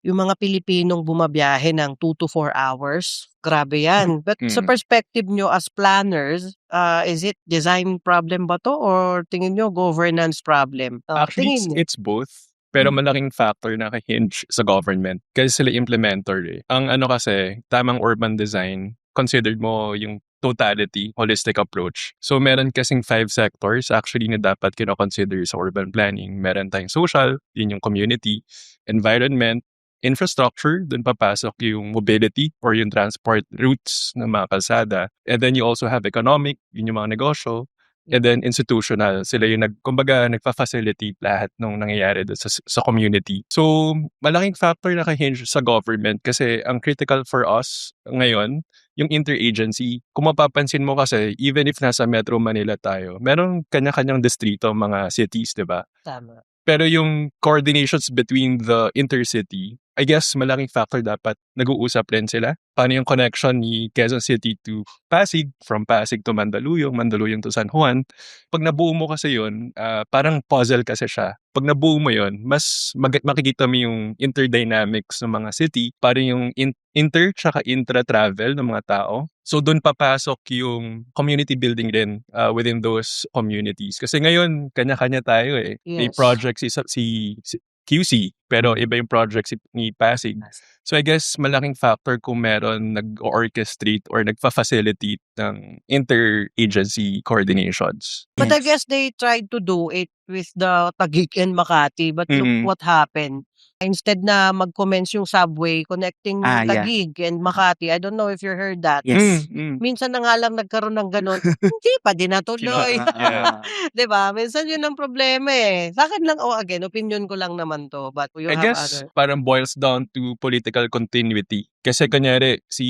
yung mga Pilipinong bumabiyahe ng 2 to 4 hours, grabe yan. But sa Mm. perspective nyo as planners, is it design problem ba 'to or tingin nyo governance problem? Actually, Tingin nyo? it's both. Pero malaking factor naka-hinge sa government kasi sila implementer, eh. Ang ano kasi, tamang urban design, considered mo yung totality, holistic approach. So, meron kasing 5 sectors actually na dapat kino-consider sa urban planning. Meron tayong social, yun yung community, environment, infrastructure, dun papasok yung mobility or yung transport routes ng mga kalsada. And then you also have economic, yun yung mga negosyo. And then institutional, sila yung kumbaga nagfa-facilitate lahat nung nangyayari doon sa community. So, malaking factor naka-hinge sa government kasi ang critical for us ngayon, yung interagency. Kung mapapansin mo kasi, even if nasa Metro Manila tayo, merong kanya-kanyang distrito, mga cities, di ba? Tama. Pero yung coordinations between the intercity, I guess malaking factor dapat nag-uusap rin sila. Paano yung connection ni Quezon City to Pasig, from Pasig to Mandaluyong, Mandaluyong to San Juan. Pag nabuo mo kasi yun, parang puzzle kasi siya. Pag nabuo mo yun, mas makikita mo yung interdynamics ng mga city, parang yung inter tsaka intra-travel ng mga tao. So doon papasok yung community building din within those communities. Kasi ngayon, kanya-kanya tayo eh. May Yes. project si QC, pero iba yung project ni Pasig. So I guess malaking factor kung meron nag-orchestrate or nagfa-facilitate ng interagency coordinations. But I guess they tried to do it with the Taguig and Makati, but look Mm. what happened. Instead na mag-commence yung subway connecting Yeah. Taguig and Makati, I don't know if you heard that. Yes. Minsan na nga lang nagkaroon ng gano'n, hindi pa din natuloy. Yeah. 'Di ba? Minsan yun ang problema, eh. Sa'kin lang, again, opinyon ko lang naman 'to, but you I have guess other. parang boils down to political continuity. Kasi kunyari, si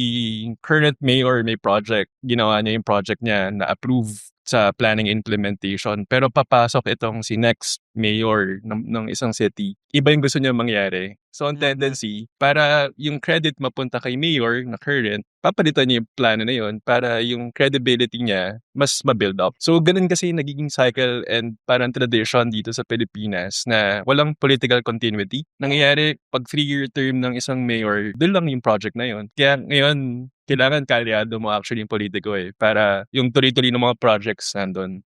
current mayor may project, ginawa niya yung project niya na approve sa planning implementation. Pero papasok itong si next mayor ng isang city. Iba yung gusto niya mangyari. So, ang tendency, para yung credit mapunta kay mayor na current, papalitan niya yung plano na yun para yung credibility niya mas ma-build up. So, ganun kasi yung nagiging cycle and parang tradition dito sa Pilipinas na walang political continuity. Nangyayari, pag 3-year term ng isang mayor, doon lang yung project na yun. Kaya ngayon, kailangan kalyado mo actually yung politiko eh, para yung tuloy-tuloy ng mga projects nandun.